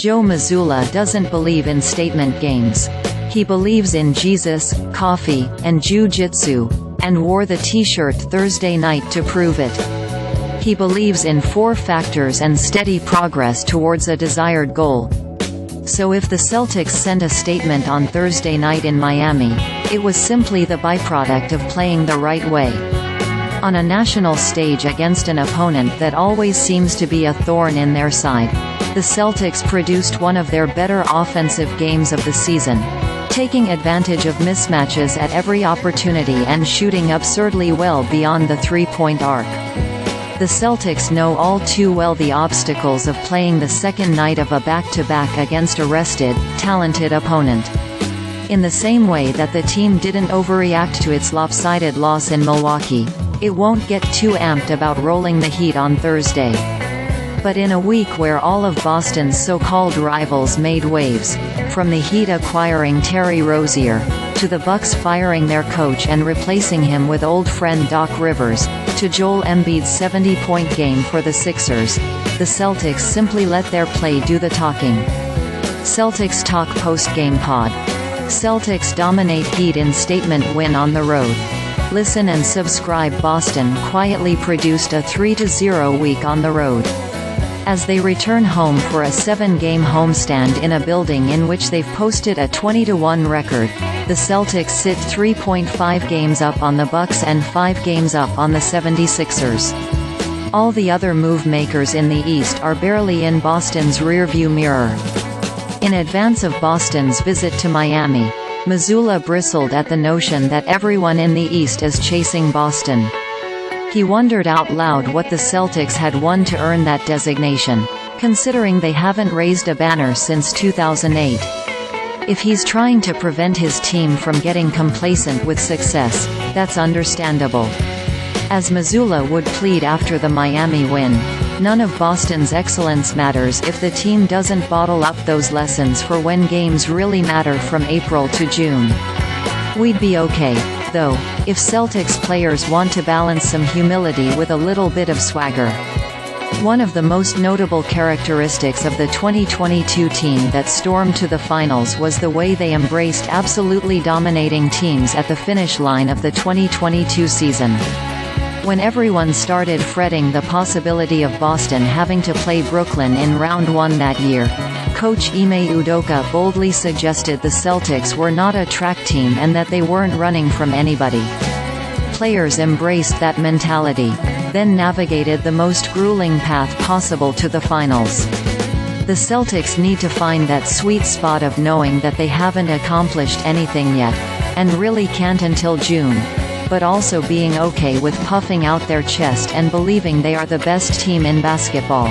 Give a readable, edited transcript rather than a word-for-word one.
Joe Mazzulla doesn't believe in statement games. He believes in Jesus, coffee, and jiu-jitsu, and wore the t-shirt Thursday night to prove it. He believes in 4 factors and steady progress towards a desired goal. So if the Celtics sent a statement on Thursday night in Miami, it was simply the byproduct of playing the right way. On a national stage against an opponent that always seems to be a thorn in their side, the Celtics produced one of their better offensive games of the season, taking advantage of mismatches at every opportunity and shooting absurdly well beyond the three-point arc. The Celtics know all too well the obstacles of playing the second night of a back-to-back against a rested, talented opponent. In the same way that the team didn't overreact to its lopsided loss in Milwaukee, it won't get too amped about rolling the Heat on Thursday. But in a week where all of Boston's so-called rivals made waves, from the Heat acquiring Terry Rozier, to the Bucks firing their coach and replacing him with old friend Doc Rivers, to Joel Embiid's 70-point game for the Sixers, the Celtics simply let their play do the talking. Celtics Talk Post-Game Pod. Celtics dominate Heat in statement win on the road. Listen and subscribe. Boston quietly produced a 3-0 week on the road. As they return home for a 7-game homestand in a building in which they've posted a 20-1 record, the Celtics sit 3.5 games up on the Bucks and 5 games up on the 76ers. All the other move makers in the East are barely in Boston's rearview mirror. In advance of Boston's visit to Miami, Mazzulla bristled at the notion that everyone in the East is chasing Boston. He wondered out loud what the Celtics had won to earn that designation, considering they haven't raised a banner since 2008. If he's trying to prevent his team from getting complacent with success, that's understandable. As Mazzulla would plead after the Miami win, none of Boston's excellence matters if the team doesn't bottle up those lessons for when games really matter from April to June. We'd be okay, though, if Celtics players want to balance some humility with a little bit of swagger. One of the most notable characteristics of the 2022 team that stormed to the finals was the way they embraced absolutely dominating teams at the finish line of the 2022 season. When everyone started fretting the possibility of Boston having to play Brooklyn in round 1 that year, coach Ime Udoka boldly suggested the Celtics were not a track team and that they weren't running from anybody. Players embraced that mentality, then navigated the most grueling path possible to the finals. The Celtics need to find that sweet spot of knowing that they haven't accomplished anything yet, and really can't until June, but also being okay with puffing out their chest and believing they are the best team in basketball.